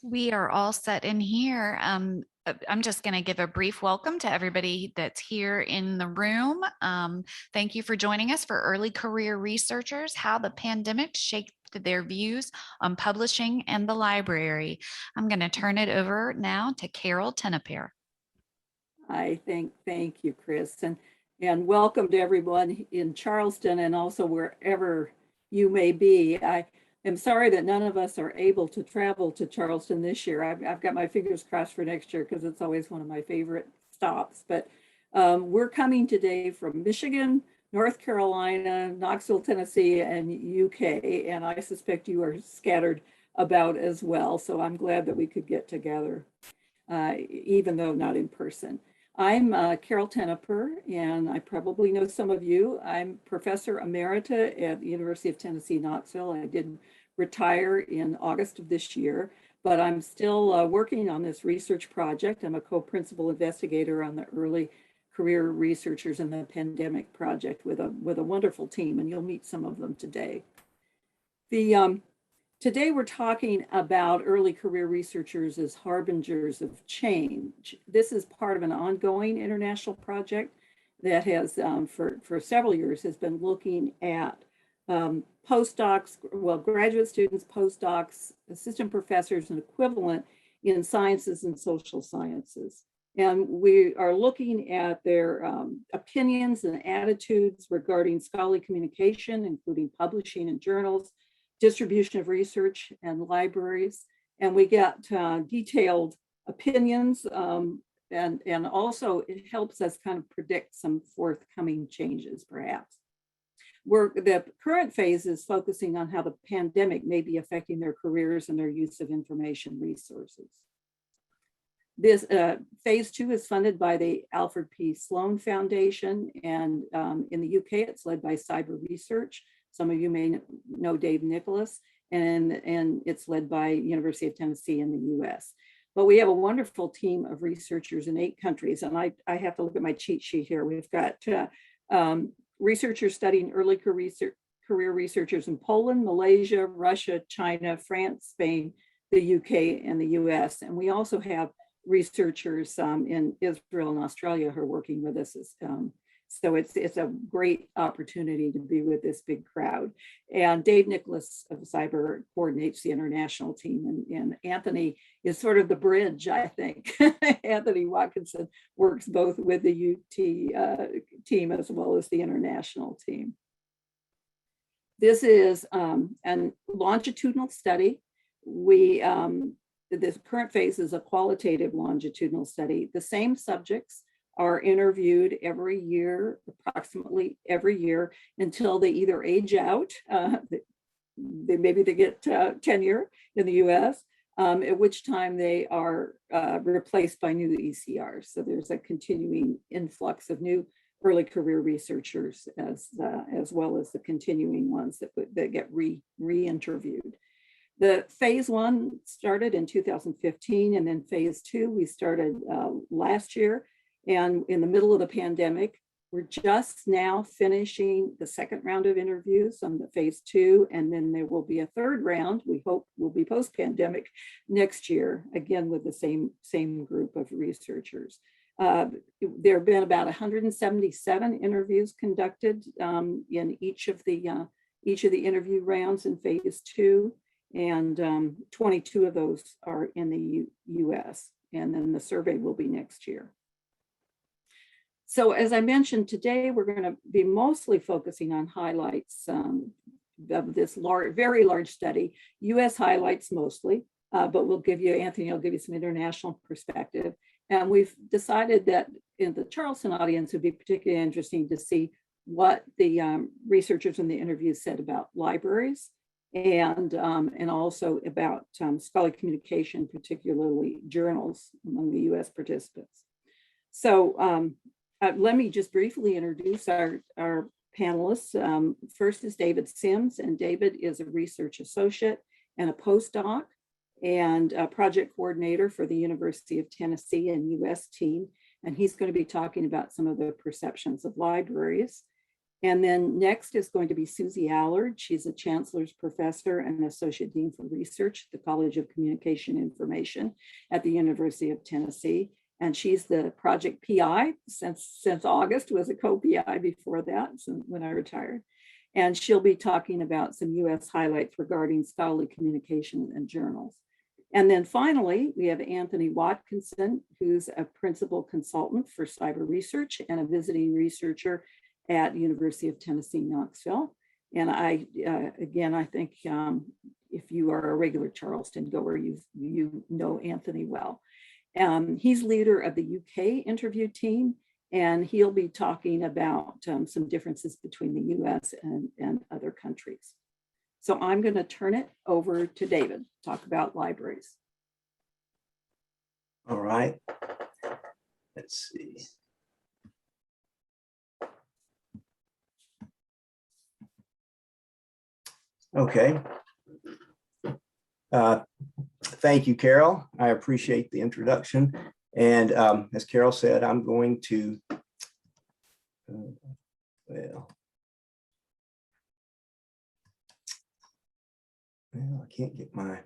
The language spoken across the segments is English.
We are all set in here. I'm just going to give a brief welcome to everybody that's here in the room. Thank you for joining us for Early Career Researchers, How the Pandemic Shaped Their Views on Publishing and the Library. I'm going to turn it over now to Carol Tenopir. Thank you, Cris, and welcome to everyone in Charleston and also wherever you may be. I am sorry that none of us are able to travel to Charleston this year. I've got my fingers crossed for next year because it's always one of my favorite stops. But we're coming today from Michigan, North Carolina, Knoxville, Tennessee, and UK, and I suspect you are scattered about as well. So I'm glad that we could get together, even though not in person. I'm Carol Tenopir, and I probably know some of you. I'm Professor Emerita at the University of Tennessee, Knoxville. I did retire in August of this year, but I'm still working on this research project. I'm a co-principal investigator on the Early Career Researchers in the Pandemic Project with a wonderful team, and you'll meet some of them today. Today, we're talking about early career researchers as harbingers of change. This is part of an ongoing international project that has, for several years, has been looking at postdocs, well, graduate students, postdocs, assistant professors, and equivalent in sciences and social sciences. And we are looking at their opinions and attitudes regarding scholarly communication, including publishing in journals, distribution of research and libraries, and we get detailed opinions, and also it helps us kind of predict some forthcoming changes, perhaps. The current phase is focusing on how the pandemic may be affecting their careers and their use of information resources. This phase 2 is funded by the Alfred P. Sloan Foundation, and in the UK, it's led by Ciber Research. Some of you may know Dave Nicholas, and it's led by University of Tennessee in the US. But we have a wonderful team of researchers in 8 countries, and I have to look at my cheat sheet here. We've got researchers studying early career researchers in Poland, Malaysia, Russia, China, France, Spain, the UK, and the US. And we also have researchers in Israel and Australia who are working with us. So it's a great opportunity to be with this big crowd. And Dave Nicholas of Ciber coordinates the international team, and Anthony is sort of the bridge, I think. Anthony Watkinson works both with the UT team as well as the international team. This is a longitudinal study. This current phase is a qualitative longitudinal study. The same subjects are interviewed every year, approximately every year, until they either age out, maybe they get tenure in the US, at which time they are replaced by new ECRs. So there's a continuing influx of new early career researchers as well as the continuing ones that get re-interviewed. The phase 1 started in 2015, and then phase 2 we started last year. And in the middle of the pandemic, we're just now finishing the second round of interviews on the phase 2, and then there will be a third round, we hope will be post-pandemic next year, again with the same group of researchers. There have been about 177 interviews conducted in each of the interview rounds in phase 2, and 22 of those are in the US, and then the survey will be next year. So as I mentioned, today we're going to be mostly focusing on highlights of this very large study, US highlights mostly, but Anthony will give you some international perspective. And we've decided that in the Charleston audience, it would be particularly interesting to see what the researchers in the interview said about libraries and also about scholarly communication, particularly journals among the US participants. So let me just briefly introduce our panelists. First is David Sims, and David is a research associate and a postdoc and a project coordinator for the University of Tennessee and US team. And he's going to be talking about some of the perceptions of libraries. And then next is going to be Suzie Allard. She's a Chancellor's Professor and Associate Dean for Research at the College of Communication Information at the University of Tennessee. And she's the project PI since August, was a co-PI before that, when I retired. And she'll be talking about some US highlights regarding scholarly communication and journals. And then finally, we have Anthony Watkinson, who's a principal consultant for Ciber Research and a visiting researcher at University of Tennessee, Knoxville. And I think if you are a regular Charleston goer, you know Anthony well. He's leader of the UK interview team, and he'll be talking about some differences between the US and other countries. So I'm going to turn it over to David to talk about libraries. All right. Let's see. Okay. Thank you, Carol. I appreciate the introduction. And as Carol said, I'm going to, I can't get my,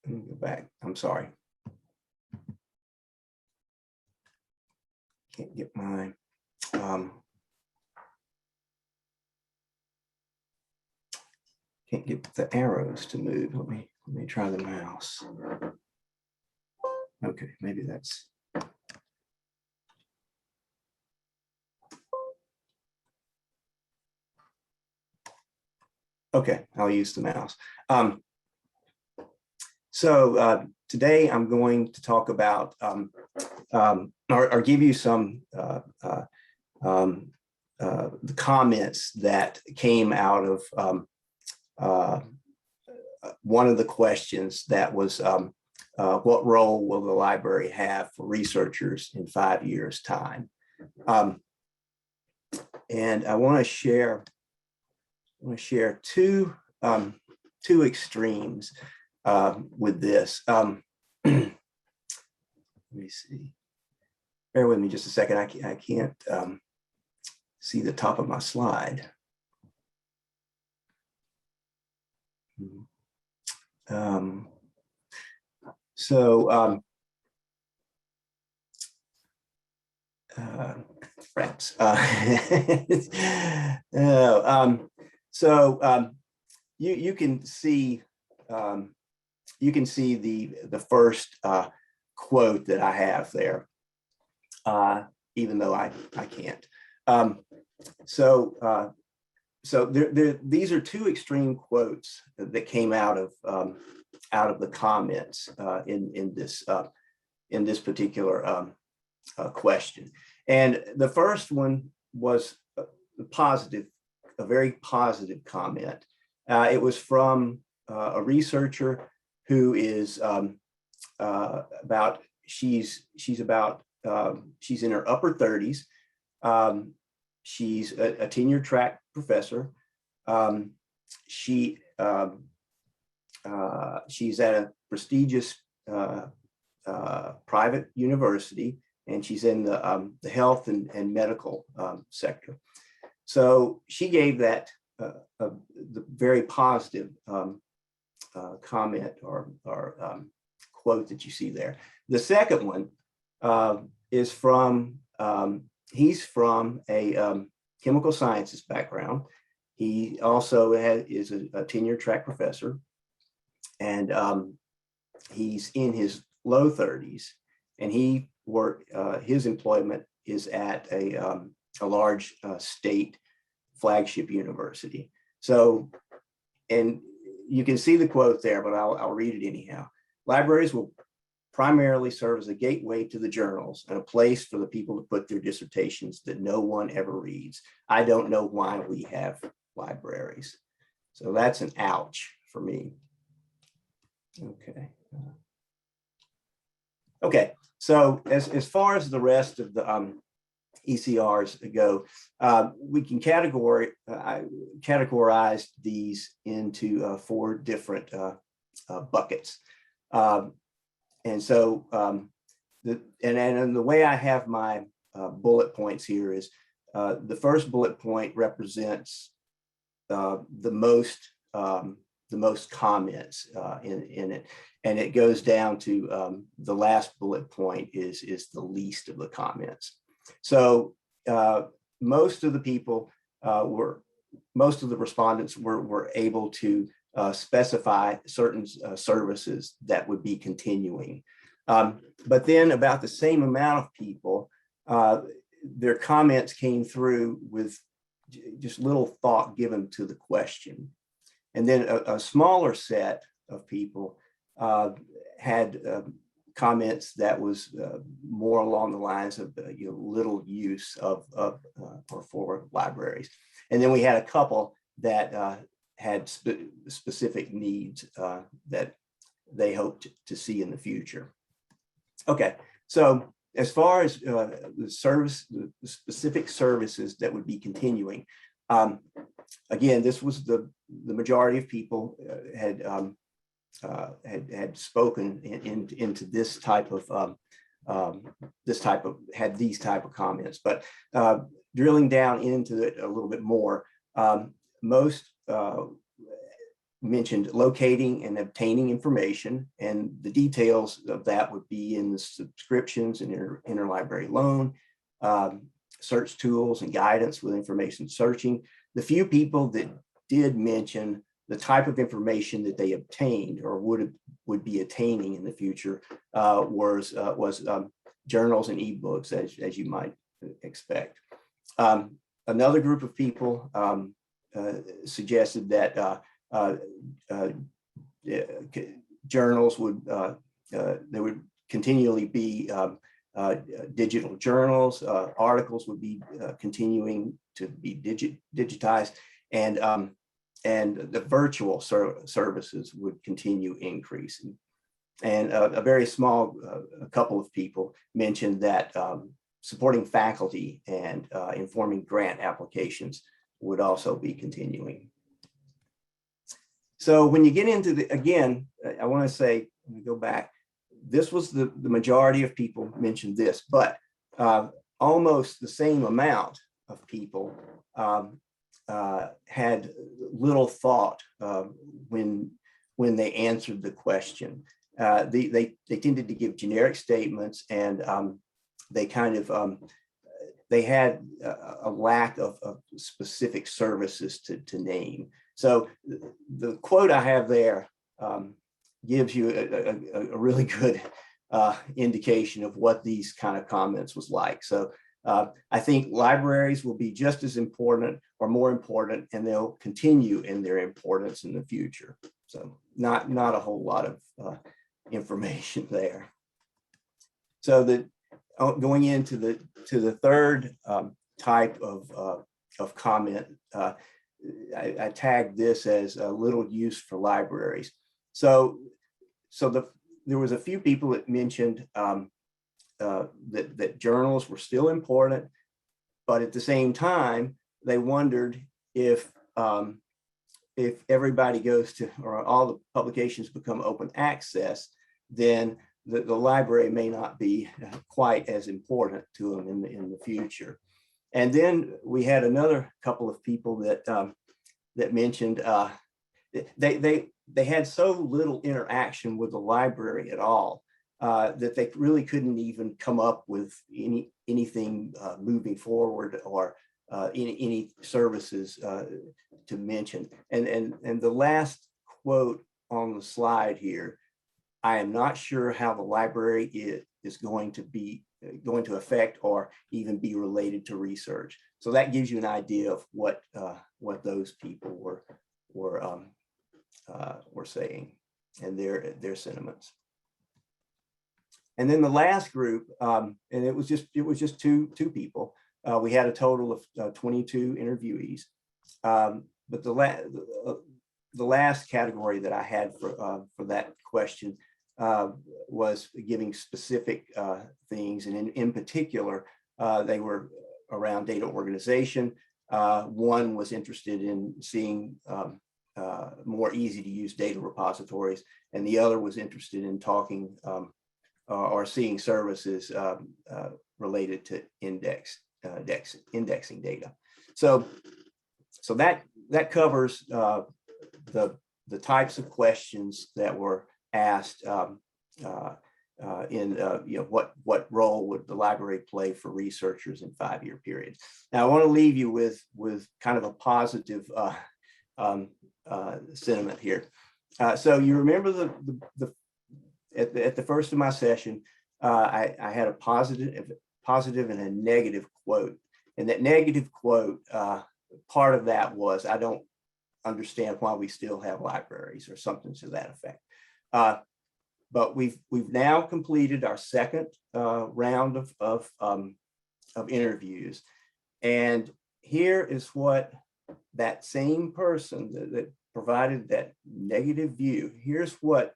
let me go back. I'm sorry. Can't get my, can't get the arrows to move. Let me try the mouse. Okay, maybe that's. Okay, I'll use the mouse. So today I'm going to talk about or give you some the comments that came out of one of the questions that was what role will the library have for researchers in 5 years' time? And I want to share two extremes with this. Let me see. Bear with me just a second. I can't see the top of my slide. Friends. You can see the first quote that I have there, even though I can't. These are two extreme quotes that came out of the comments in this particular question. And the first one was a very positive comment. It was from a researcher who is she's in her upper 30s. She's a tenure track professor. She's at a prestigious private university, and she's in the health and medical sector. So she gave that the very positive comment or quote that you see there. The second one is from he's from a chemical sciences background. He also is a tenure track professor, and he's in his low 30s, and his employment is at a large state flagship university. So, and you can see the quote there, but I'll read it anyhow. Libraries will primarily serve as a gateway to the journals and a place for the people to put their dissertations that no one ever reads. I don't know why we have libraries. So that's an ouch for me. Okay. Okay, so as far as the rest of the ECRs go, we can categorize these into 4 different buckets. And so the way I have my bullet points here is the first bullet point represents the most comments in it, and it goes down to the last bullet point is the least of the comments. So most of the people most of the respondents were able to specify certain services that would be continuing. But then about the same amount of people, their comments came through with just little thought given to the question. And then a smaller set of people had comments that was more along the lines of little use of or for libraries. And then we had a couple that had specific needs that they hoped to see in the future. Okay, so as far as the specific services that would be continuing, again, this was the majority of people had spoken into this type of had these type of comments. But drilling down into it a little bit more, most mentioned locating and obtaining information, and the details of that would be in the subscriptions and interlibrary loan, search tools and guidance with information searching. The few people that did mention the type of information that they obtained or would be attaining in the future was journals and ebooks, as you might expect. Another group of people suggested that journals would there would continually be digital journals, articles would be continuing to be digitized, and the virtual services would continue increasing. And a very small a couple of people mentioned that supporting faculty and informing grant applications would also be continuing. So when you get into the, again, I want to say, let me go back, this was the majority of people mentioned this, but almost the same amount of people had little thought when they answered the question. They tended to give generic statements, and they kind of they had a lack of specific services to name. So the quote I have there gives you a really good indication of what these kind of comments was like. So I think libraries will be just as important or more important, and they'll continue in their importance in the future. So not a whole lot of information there. So going into the third type of comment, I tagged this as a little use for libraries. So there was a few people that mentioned that journals were still important, but at the same time, they wondered if everybody goes to, or all the publications become open access, then the library may not be quite as important to them in the future. And then we had another couple of people that mentioned they had so little interaction with the library at all that they really couldn't even come up with anything moving forward or any services to mention. And the last quote on the slide here, I am not sure how the library is going to affect or even be related to research. So that gives you an idea of what those people were saying and their sentiments. And then the last group, and it was just two people. We had a total of 22 interviewees, but the last category that I had for that question was giving specific things, and in particular, they were around data organization. One was interested in seeing more easy to use data repositories, and the other was interested in talking or seeing services related to indexing data. So that covers the types of questions that were asked what role would the library play for researchers in 5-year periods. Now, I want to leave you with kind of a positive sentiment here. So you remember at the first of my session, I had a positive and a negative quote. And that negative quote, part of that was, I don't understand why we still have libraries, or something to that effect. But we've now completed our second round of interviews. And here is what that same person that provided that negative view, here's what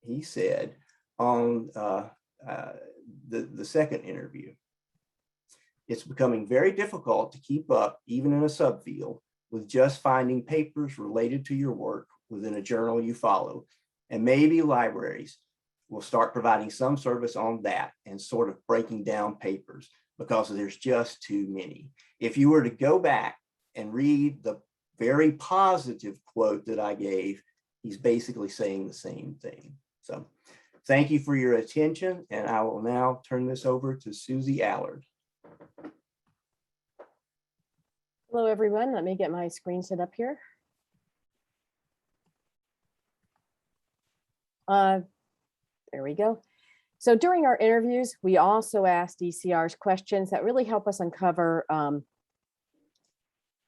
he said on the second interview. It's becoming very difficult to keep up, even in a subfield, with just finding papers related to your work within a journal you follow. And maybe libraries will start providing some service on that and sort of breaking down papers, because there's just too many. If you were to go back and read the very positive quote that I gave, he's basically saying the same thing. So thank you for your attention, and I will now turn this over to Suzie Allard. Hello, everyone. Let me get my screen set up here. There we go. So during our interviews, we also asked ECRs questions that really help us uncover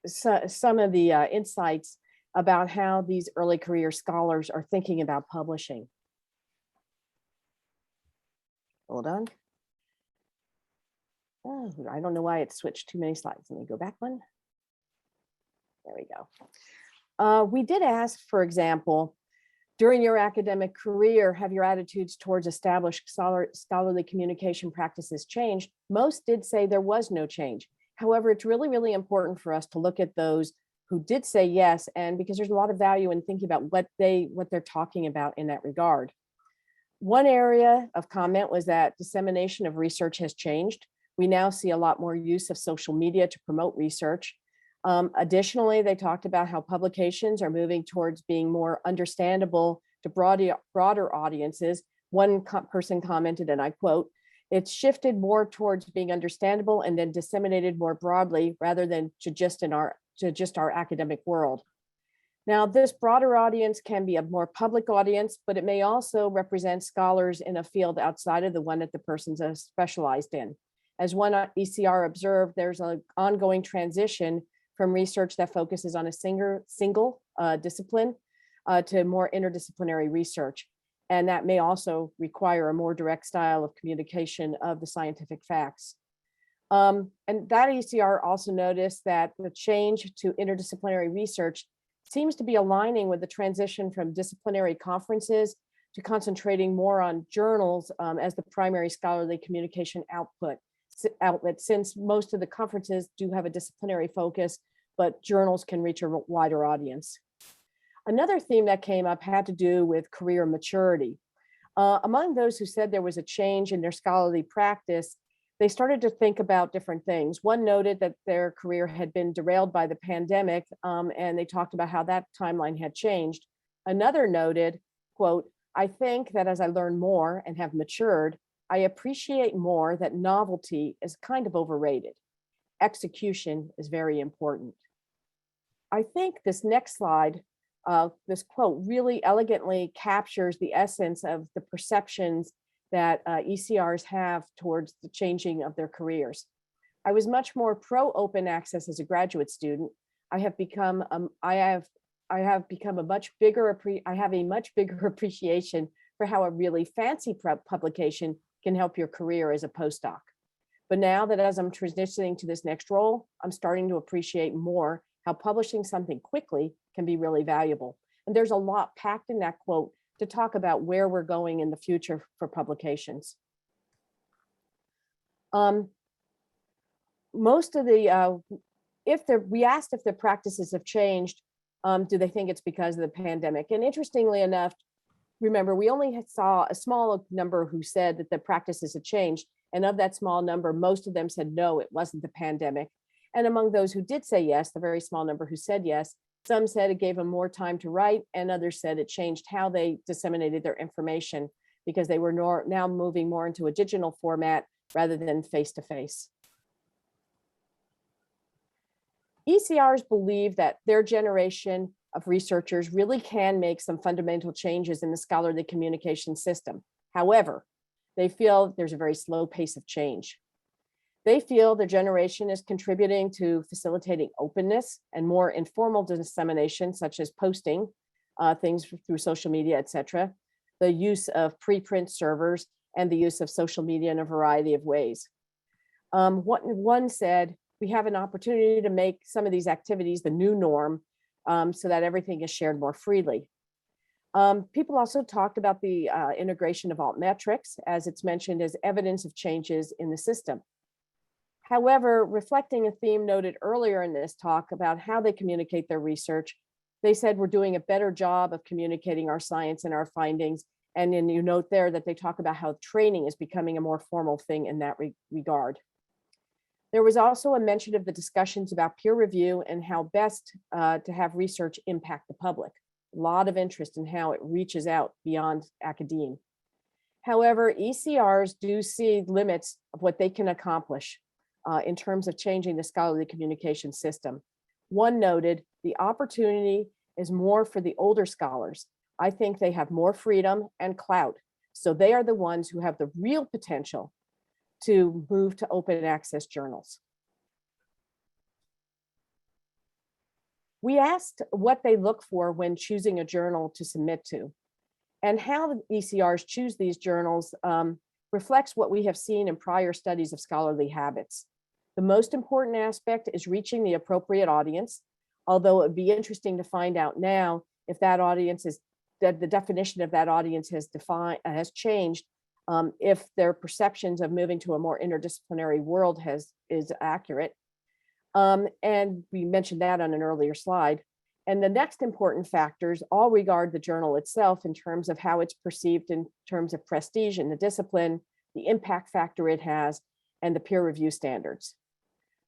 some of the insights about how these early career scholars are thinking about publishing. Hold on. Oh, I don't know why it switched too many slides. Let me go back one. There we go. We did ask, for example, during your academic career, have your attitudes towards established scholarly communication practices changed? Most did say there was no change. However, it's really, really important for us to look at those who did say yes, and because there's a lot of value in thinking about what they're talking about in that regard. One area of comment was that dissemination of research has changed. We now see a lot more use of social media to promote research. Additionally, they talked about how publications are moving towards being more understandable to broader audiences. One person commented, and I quote, "It's shifted more towards being understandable and then disseminated more broadly rather than to just our academic world." Now, this broader audience can be a more public audience, but it may also represent scholars in a field outside of the one that the person's specialized in. As one ECR observed, there's an ongoing transition from research that focuses on a single discipline to more interdisciplinary research. And that may also require a more direct style of communication of the scientific facts. And that ECR also noticed that the change to interdisciplinary research seems to be aligning with the transition from disciplinary conferences to concentrating more on journals as the primary scholarly communication outlet, since most of the conferences do have a disciplinary focus, but journals can reach a wider audience. Another theme that came up had to do with career maturity. Among those who said there was a change in their scholarly practice, they started to think about different things. One noted that their career had been derailed by the pandemic, and they talked about how that timeline had changed. Another noted, quote, "I think that as I learn more and have matured, I appreciate more that novelty is kind of overrated. Execution is very important." I think this next slide, this quote really elegantly captures the essence of the perceptions that ECRs have towards the changing of their careers. I was much more pro open access as a graduate student. I have a much bigger appreciation for how a really fancy publication can help your career as a postdoc. But now that as I'm transitioning to this next role, I'm starting to appreciate more how publishing something quickly can be really valuable. And there's a lot packed in that quote to talk about where we're going in the future for publications. Most of the, we asked if the practices have changed, do they think it's because of the pandemic? And interestingly enough, remember, we only saw a small number who said that the practices had changed, And of that small number, most of them said, no, it wasn't the pandemic. And among those who did say yes, the very small number who said yes, some said it gave them more time to write, and others said it changed how they disseminated their information because they were now moving more into a digital format rather than face-to-face. ECRs believe that their generation of researchers really can make some fundamental changes in the scholarly communication system. However, they feel there's a very slow pace of change. They feel their generation is contributing to facilitating openness and more informal dissemination, such as posting things through social media, etc., the use of preprint servers, and the use of social media in a variety of ways. One said, we have an opportunity to make some of these activities the new norm so that everything is shared more freely. People also talked about the integration of altmetrics, as it's mentioned as evidence of changes in the system. However, reflecting a theme noted earlier in this talk about how they communicate their research, they said we're doing a better job of communicating our science and our findings. And then you note there that they talk about how training is becoming a more formal thing in that regard. There was also a mention of the discussions about peer review and how best to have research impact the public. A lot of interest in how it reaches out beyond academia. However, ECRs do see limits of what they can accomplish in terms of changing the scholarly communication system. One noted, the opportunity is more for the older scholars. I think they have more freedom and clout. So they are the ones who have the real potential to move to open access journals. We asked what they look for when choosing a journal to submit to, and how the ECRs choose these journals reflects what we have seen in prior studies of scholarly habits. The most important aspect is reaching the appropriate audience, although it would be interesting to find out now if that audience is, that the definition of that audience has changed, if their perceptions of moving to a more interdisciplinary world is accurate. And we mentioned that on an earlier slide. And the next important factors all regard the journal itself in terms of how it's perceived in terms of prestige in the discipline, the impact factor it has, and the peer review standards.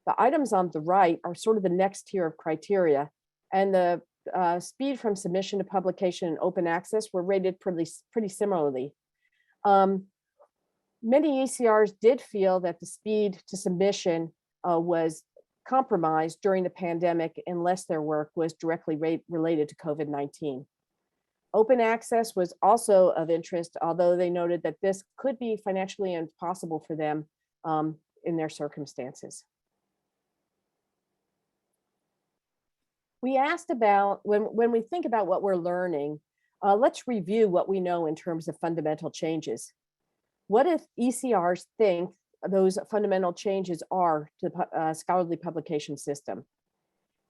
The items on the right are sort of the next tier of criteria, and the speed from submission to publication and open access were rated pretty similarly. Many ECRs did feel that the speed to submission was compromised during the pandemic unless their work was directly related to COVID-19. Open access was also of interest, although they noted that this could be financially impossible for them in their circumstances. We asked about, when we think about what we're learning, let's review what we know in terms of fundamental changes. What if ECRs think those fundamental changes are to the scholarly publication system?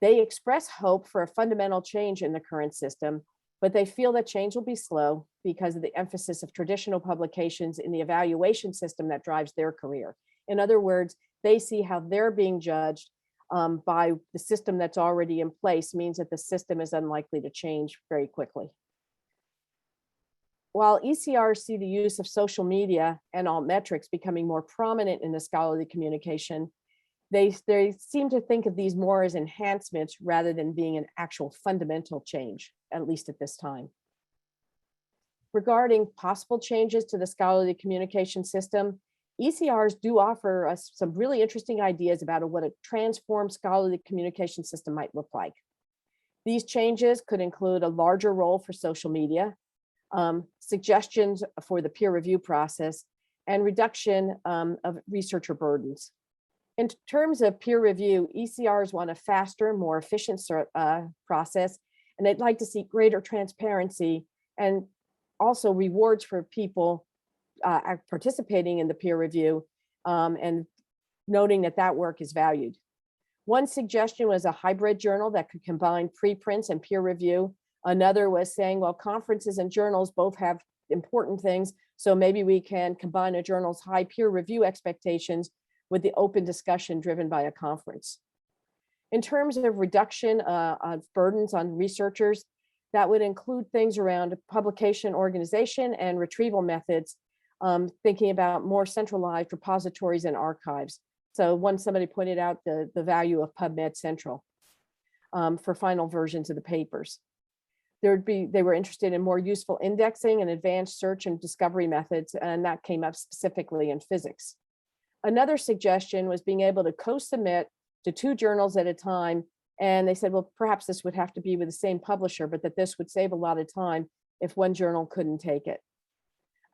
They express hope for a fundamental change in the current system, but they feel that change will be slow because of the emphasis of traditional publications in the evaluation system that drives their career. In other words, they see how they're being judged by the system that's already in place means that the system is unlikely to change very quickly. While ECRs see the use of social media and altmetrics becoming more prominent in the scholarly communication, they seem to think of these more as enhancements rather than being an actual fundamental change, at least at this time. Regarding possible changes to the scholarly communication system, ECRs do offer us some really interesting ideas about what a transformed scholarly communication system might look like. These changes could include a larger role for social media, suggestions for the peer review process, and reduction of researcher burdens. In terms of peer review, ECRs want a faster, more efficient process, and they'd like to see greater transparency and also rewards for people participating in the peer review and noting that that work is valued. One suggestion was a hybrid journal that could combine preprints and peer review. Another was saying, well, conferences and journals both have important things, so maybe we can combine a journal's high peer review expectations with the open discussion driven by a conference. In terms of reduction of burdens on researchers, that would include things around publication organization and retrieval methods, thinking about more centralized repositories and archives. So somebody pointed out the value of PubMed Central for final versions of the papers. They were interested in more useful indexing and advanced search and discovery methods, and that came up specifically in physics. Another suggestion was being able to co-submit to 2 journals at a time. And they said, well, perhaps this would have to be with the same publisher, but that this would save a lot of time if one journal couldn't take it.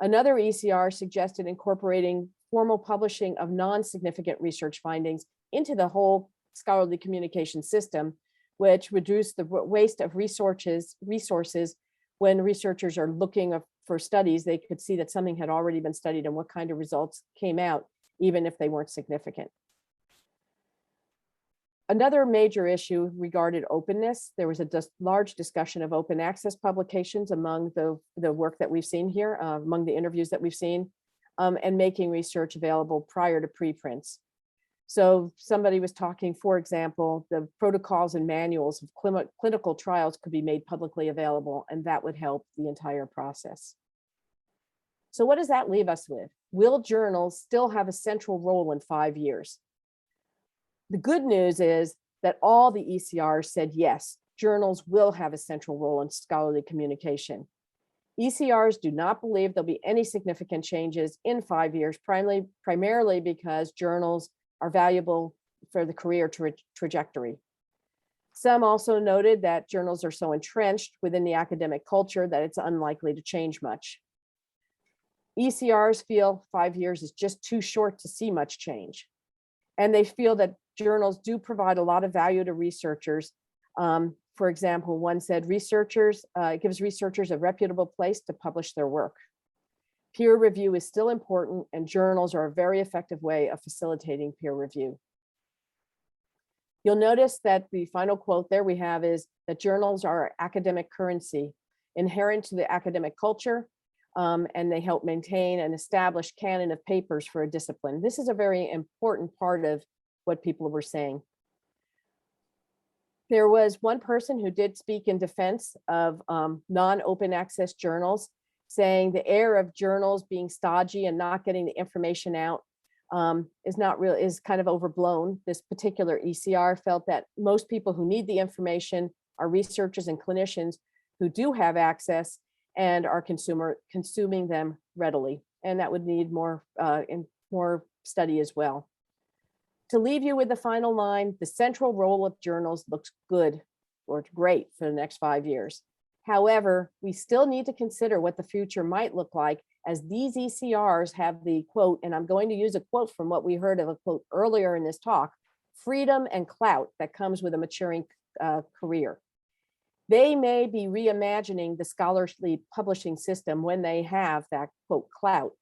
Another ECR suggested incorporating formal publishing of non-significant research findings into the whole scholarly communication system, which reduced the waste of resources when researchers are looking for studies. They could see that something had already been studied and what kind of results came out, even if they weren't significant. Another major issue regarded openness. There was a large discussion of open access publications among the work that we've seen here, among the interviews that we've seen, and making research available prior to preprints. So somebody was talking, for example, the protocols and manuals of clinical trials could be made publicly available, and that would help the entire process. So what does that leave us with? Will journals still have a central role in 5 years? The good news is that all the ECRs said yes, journals will have a central role in scholarly communication. ECRs do not believe there'll be any significant changes in 5 years, primarily because journals are valuable for the career trajectory. Some also noted that journals are so entrenched within the academic culture that it's unlikely to change much. ECRs feel 5 years is just too short to see much change. And they feel that journals do provide a lot of value to researchers. For example, one said it gives researchers a reputable place to publish their work. Peer review is still important, and journals are a very effective way of facilitating peer review. You'll notice that the final quote there we have is that journals are academic currency, inherent to the academic culture, and they help maintain an established canon of papers for a discipline. This is a very important part of what people were saying. There was one person who did speak in defense of non-open access journals, saying the air of journals being stodgy and not getting the information out is kind of overblown. This particular ECR felt that most people who need the information are researchers and clinicians who do have access and are consuming them readily. And that would need more study as well. To leave you with the final line, the central role of journals looks good or great for the next 5 years. However, we still need to consider what the future might look like, as these ECRs have the quote, and I'm going to use a quote from what we heard of a quote earlier in this talk, freedom and clout that comes with a maturing career. They may be reimagining the scholarly publishing system when they have that quote clout.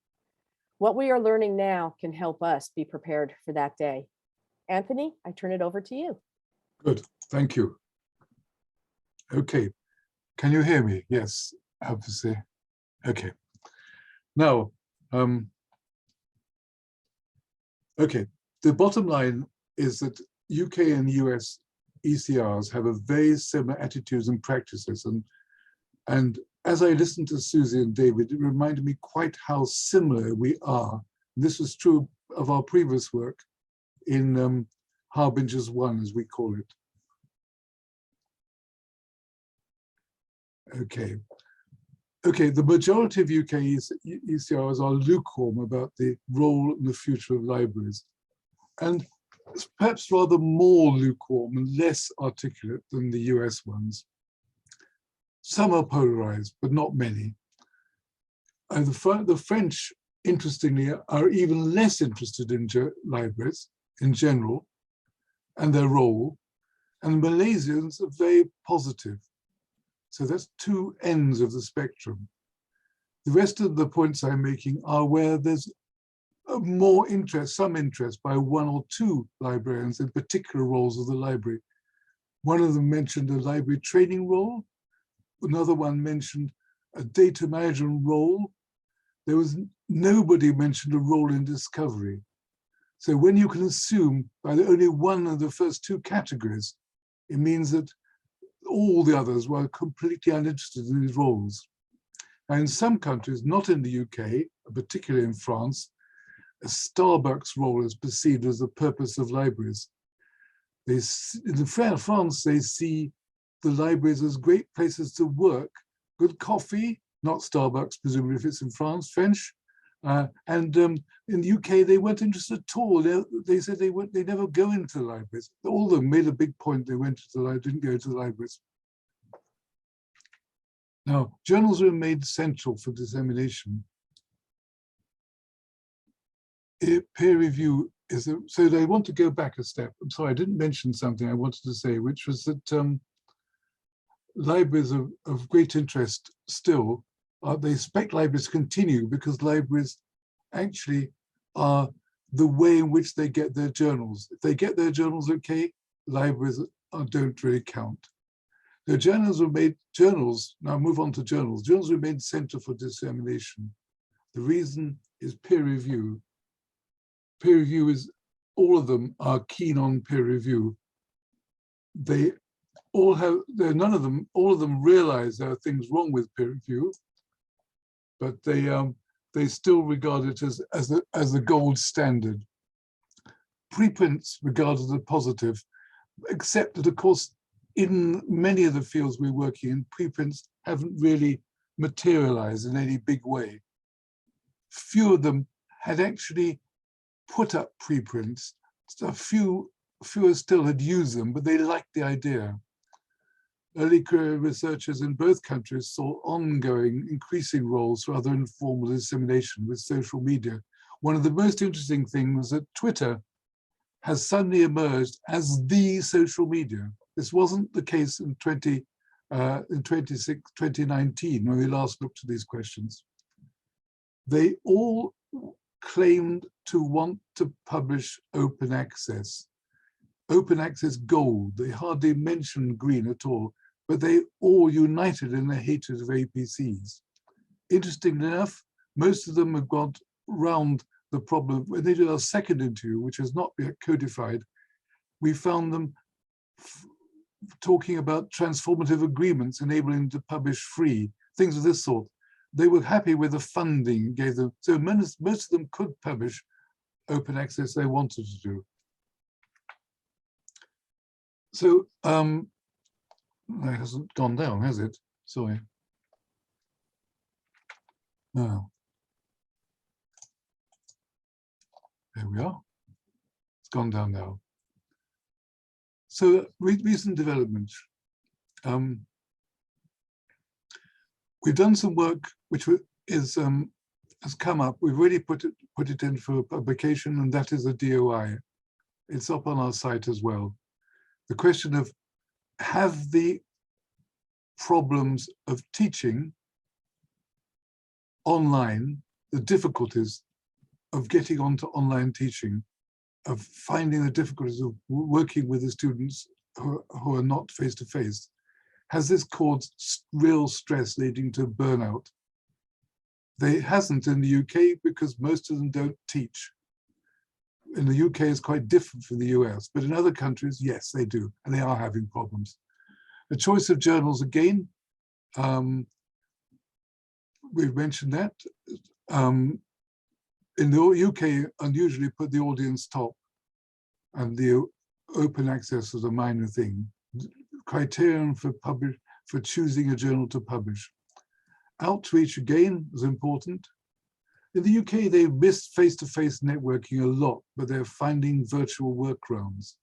What we are learning now can help us be prepared for that day. Anthony, I turn it over to you. Good, thank you. Okay, can you hear me? Yes, obviously. Okay. Now, okay, the bottom line is that UK and US ECRs have a very similar attitudes and practices. And as I listened to Suzie and David, it reminded me quite how similar we are. This was true of our previous work in Harbingers 1, as we call it. Okay, the majority of UK ECRs are lukewarm about the role and the future of libraries, and perhaps rather more lukewarm and less articulate than the US ones. Some are polarized, but not many. And the French, interestingly, are even less interested in libraries in general and their role, and the Malaysians are very positive. So that's two ends of the spectrum. The rest of the points I'm making are where there's more interest, some interest by one or two librarians in particular roles of the library. One of them mentioned a library training role. Another one mentioned a data management role. There was nobody mentioned a role in discovery. So when you can assume by only one of the first two categories, it means that all the others were completely uninterested in these roles. Now, in some countries, not in the UK, particularly in France, a Starbucks role is perceived as the purpose of libraries. In France, they see the libraries as great places to work, good coffee, not Starbucks, presumably if it's in France, French. In the UK, they weren't interested at all. They said they never go into the libraries. All of them made a big point they went to the library, didn't go to the libraries. Now, journals were made central for dissemination. Peer review is, so I want to go back a step. I'm sorry, I didn't mention something I wanted to say, which was that libraries are of great interest still. They expect libraries to continue because libraries actually are the way in which they get their journals. If they get their journals okay, libraries don't really count. The journals were made, now move on to journals. Journals were made center for dissemination. The reason is peer review. Peer review is, all of them are keen on peer review. They all have, all of them realize there are things wrong with peer review, but they still regard it as the gold standard. Preprints regarded as a positive, except that, of course, in many of the fields we're working in, preprints haven't really materialized in any big way. Few of them had actually put up preprints. Fewer still had used them, but they liked the idea. Early career researchers in both countries saw ongoing, increasing roles for other informal dissemination with social media. One of the most interesting things was that Twitter has suddenly emerged as the social media. This wasn't the case in 2019, when we last looked at these questions. They all claimed to want to publish open access gold. They hardly mentioned green at all, but they all united in their hatred of APCs. Interestingly enough, most of them have got round the problem. When they did our second interview, which has not yet codified, we found them talking about transformative agreements enabling them to publish free, things of this sort. They were happy with the funding gave them, so most of them could publish open access they wanted to do. So it hasn't gone down, has it? Sorry. No. There we are. It's gone down now. So recent developments. We've done some work which has come up. We've already put it in for publication, and that is a DOI. It's up on our site as well. The question of, have the problems of teaching online, the difficulties of getting onto online teaching, of finding the difficulties of working with the students who are not face-to-face, has this caused real stress leading to burnout? They hasn't in the UK because most of them don't teach. In the UK, it's quite different from the US, but in other countries, yes, they do, and they are having problems. The choice of journals, again, we've mentioned that. In the UK, unusually put the audience top, and the open access is a minor thing. Criterion for choosing a journal to publish. Outreach, again, is important. In the UK, they've missed face-to-face networking a lot, but they're finding virtual workarounds.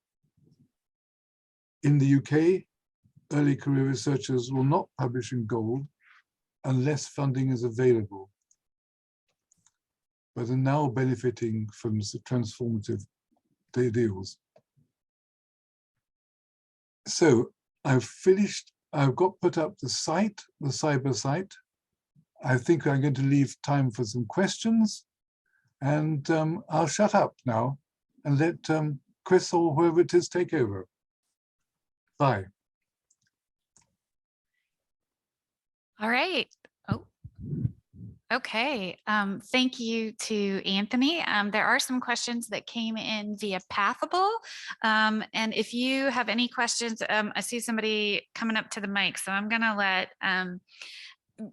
In the UK, early career researchers will not publish in gold unless funding is available, but are now benefiting from transformative deals. So I've finished, I've got put up the site, the Ciber site. I think I'm going to leave time for some questions, and I'll shut up now and let Cris or whoever it is take over. Bye. All right. Oh, okay. Thank you to Anthony. There are some questions that came in via Pathable. And if you have any questions, I see somebody coming up to the mic, so I'm going to let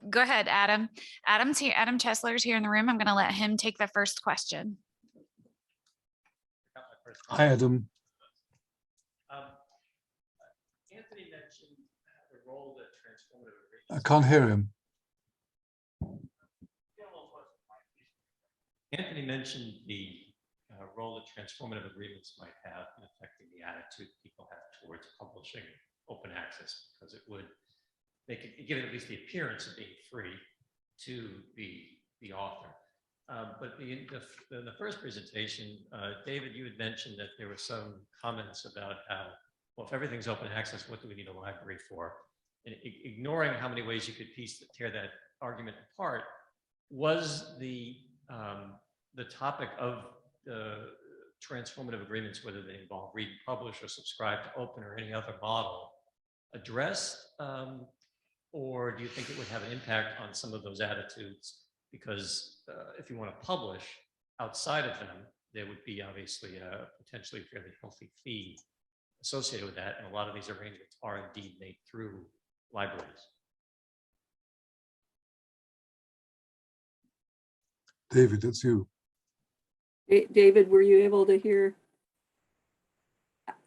Go ahead, Adam. Adam's here. Adam Chancellor's here in the room. I'm going to let him take the first question. Hi, Adam. Anthony mentioned the role that transformative I can't hear him. Anthony mentioned the role that transformative agreements might have in affecting the attitude people have towards publishing open access, because it would make it give it at least the appearance of being free to the author. But in the first presentation, David, you had mentioned that there were some comments about how, well, if everything's open access, what do we need a library for? And ignoring how many ways you could tear that argument apart, was the topic of the transformative agreements, whether they involve read, publish, or subscribe to open, or any other model, addressed? Or do you think it would have an impact on some of those attitudes? Because if you want to publish outside of them, there would be obviously a potentially fairly healthy fee associated with that. And a lot of these arrangements are indeed made through libraries. David, it's you. David, were you able to hear?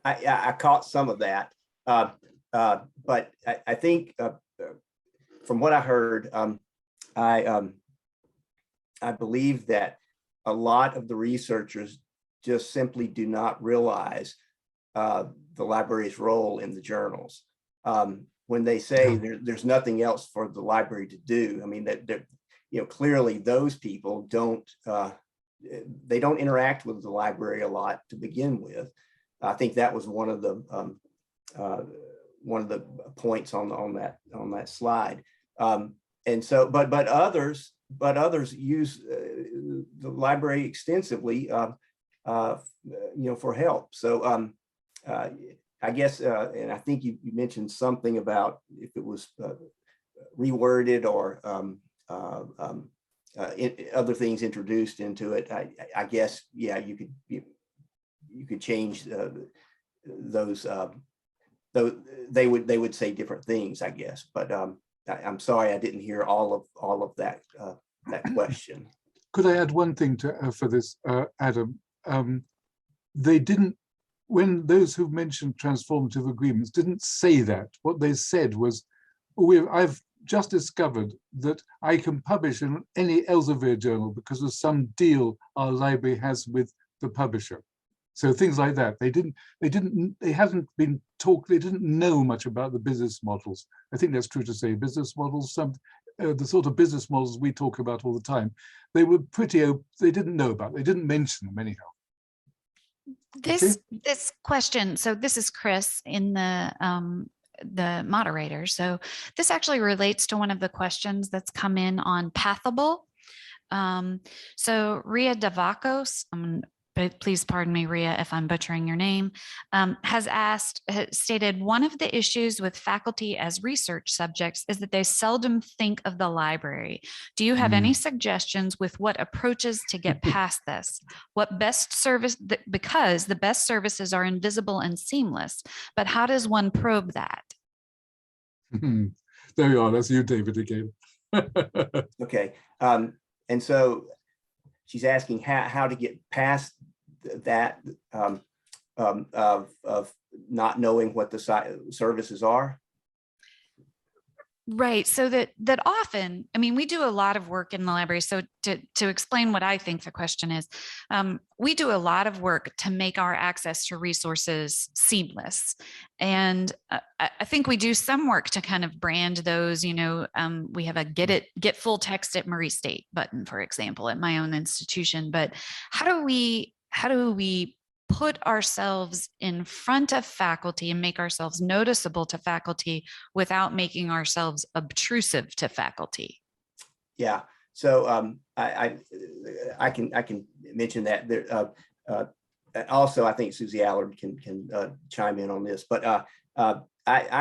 I caught some of that, but I think from what I heard, I believe that a lot of the researchers just simply do not realize the library's role in the journals. When they say there's nothing else for the library to do, I mean, that clearly those people don't interact with the library a lot to begin with. I think that was one of the points on that slide. And so, but others use the library extensively, for help. So I guess, and I think you mentioned something about if it was reworded or other things introduced into it. I guess, yeah, you could change those. They would say different things, I guess. But I'm sorry I didn't hear all of that question. Could I add one thing for this, Adam? They didn't, when those who mentioned transformative agreements didn't say that. What they said was, I've just discovered that I can publish in any Elsevier journal because of some deal our library has with the publisher. So things like that. They didn't know much about the business models. I think that's true to say. Business models, the sort of business models we talk about all the time, they were they didn't know about. They didn't mention them anyhow. This question, so this is Cris in the moderator. So this actually relates to one of the questions that's come in on Pathable. So Ria Davakos, please pardon me, Ria, if I'm butchering your name, has stated, one of the issues with faculty as research subjects is that they seldom think of the library. Do you have any suggestions with what approaches to get past this? What best service, because the best services are invisible and seamless, but how does one probe that? There you are, that's you, David, again. Okay, and so she's asking how to get past that of not knowing what the services are. Right. So that often, I mean, we do a lot of work in the library. So to explain what I think the question is, we do a lot of work to make our access to resources seamless. And I think we do some work to kind of brand those, we have a get full text at Murray State button, for example, at my own institution. But how do we put ourselves in front of faculty and make ourselves noticeable to faculty without making ourselves obtrusive to faculty? Yeah, so I can mention that there. Also, I think Suzie Allard can chime in on this, but I'd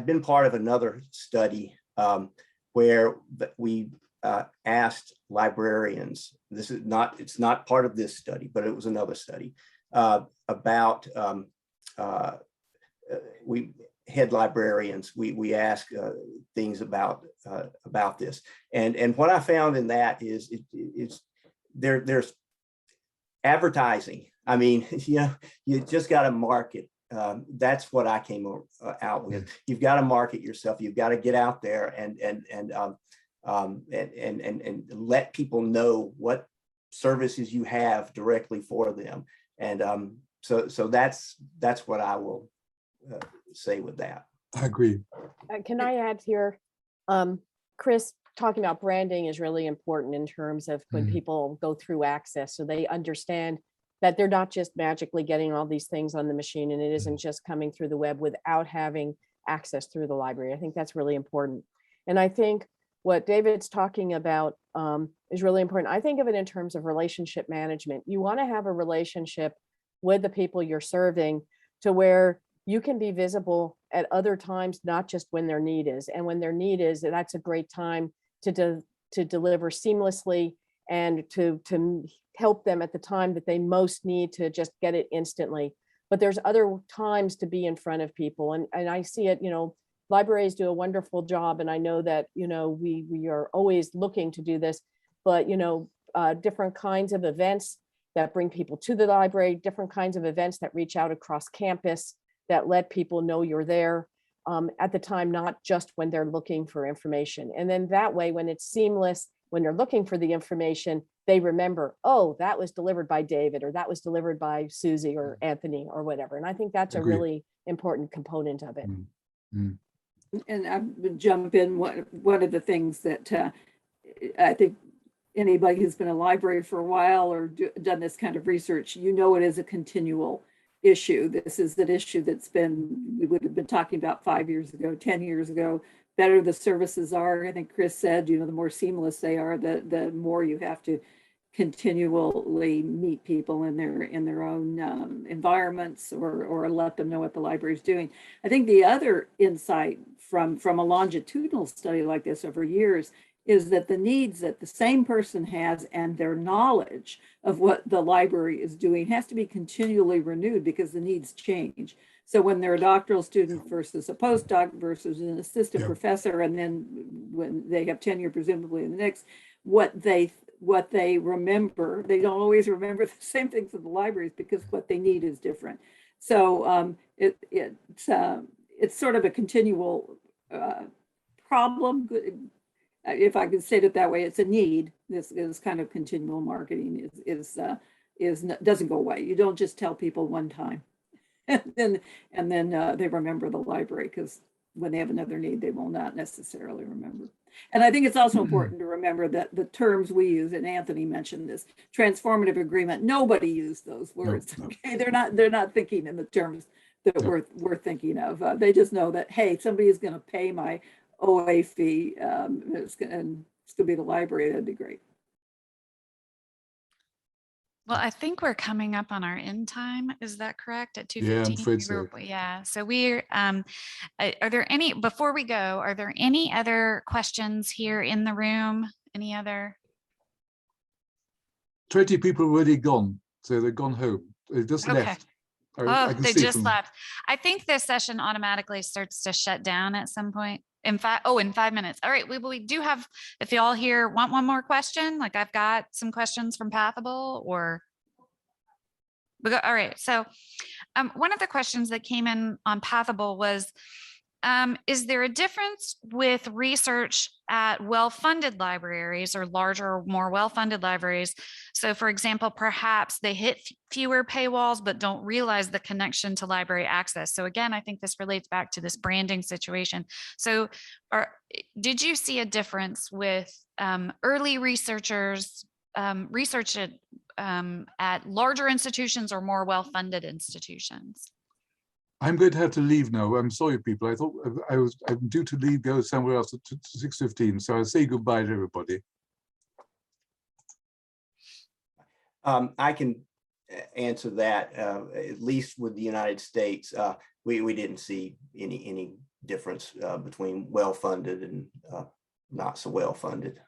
been part of another study where we asked librarians, it's not part of this study, but it was another study about we head librarians. We ask things about this, and what I found in that is there's advertising. I mean, you just got to market. That's what I came out with. You've got to market yourself. You've got to get out there and let people know what services you have directly for them. And so that's what I will say with that. I agree. Can I add here? Cris, talking about branding is really important in terms of when people go through access, so they understand that they're not just magically getting all these things on the machine, and it isn't just coming through the web without having access through the library. I think that's really important. And I think what David's talking about is really important. I think of it in terms of relationship management. You want to have a relationship with the people you're serving to where you can be visible at other times, not just when their need is. And when their need is, that's a great time to deliver seamlessly and to help them at the time that they most need to just get it instantly. But there's other times to be in front of people. And I see it, libraries do a wonderful job. And I know that, we are always looking to do this, but, different kinds of events that bring people to the library, different kinds of events that reach out across campus, that let people know you're there at the time, not just when they're looking for information. And then that way, when it's seamless, when they're looking for the information, they remember, oh, that was delivered by David, or that was delivered by Suzie or Anthony or whatever. And I think that's a really important component of it. And I would jump in. One of the things that I think anybody who's been in a library for a while or done this kind of research, it is a continual issue. This is an issue we would have been talking about 5 years ago, 10 years ago. Better the services are, I think Cris said, the more seamless they are, the more you have to continually meet people in their own environments or let them know what the library is doing. I think the other insight from a longitudinal study like this over years is that the needs that the same person has and their knowledge of what the library is doing has to be continually renewed because the needs change. So when they're a doctoral student versus a postdoc versus an assistant professor, and then when they have tenure, presumably in the next, what they remember, they don't always remember the same things in the libraries because what they need is different. So it's sort of a continual problem. If I could state it that way, it's a need. This is kind of continual marketing doesn't go away. You don't just tell people one time and then they remember the library, because when they have another need, they will not necessarily remember. And I think it's also important to remember that the terms we use, and Anthony mentioned this, transformative agreement, nobody used those words. No. Okay, they're not thinking in the terms that we're thinking of. They just know that, hey, somebody is going to pay my OA fee, and it's going to be the library. That'd be great. Well, I think we're coming up on our end time. Is that correct? At 2:15? Yeah, I'm afraid so. Yeah. So we're, are there any, before we go, are there any other questions here in the room? Any other? 20 people already gone. So they've gone home. They just left. Oh, they just left. I think this session automatically starts to shut down at some point. In 5 minutes. All right, we do have, if y'all here want one more question, like I've got some questions from Pathable, or all right. So one of the questions that came in on Pathable was, is there a difference with research at well-funded libraries or larger, more well-funded libraries? So for example, perhaps they hit fewer paywalls, but don't realize the connection to library access. So again, I think this relates back to this branding situation. So did you see a difference with early researchers research at larger institutions or more well-funded institutions? I'm going to have to leave now. I'm sorry, people. I thought I'm due to leave, go somewhere else at 6:15. So I'll say goodbye to everybody. I can answer that. At least with the United States, we didn't see any difference between well-funded and not so well-funded.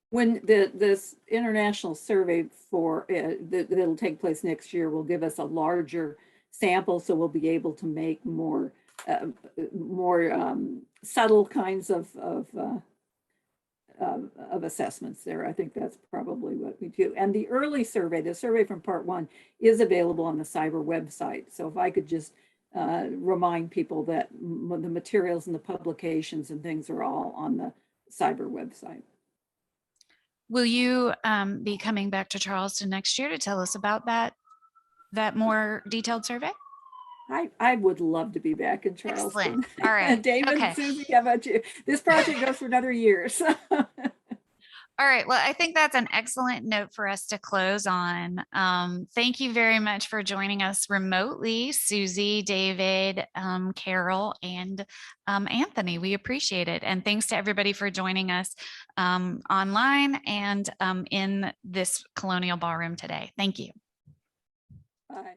When this international survey that'll take place next year will give us a larger samples, so we'll be able to make more subtle kinds of assessments there. I think that's probably what we do. And the early survey, the survey from part 1, is available on the Ciber website. So if I could just remind people that the materials and the publications and things are all on the Ciber website. Will you be coming back to Charleston next year to tell us about that more detailed survey? I would love to be back in Charleston. Excellent. All right. David, Okay. Susie, how about you? This project goes for another year. So. All right. Well, I think that's an excellent note for us to close on. Thank you very much for joining us remotely, Susie, David, Carol, and Anthony. We appreciate it. And thanks to everybody for joining us online and in this Colonial Ballroom today. Thank you. Bye.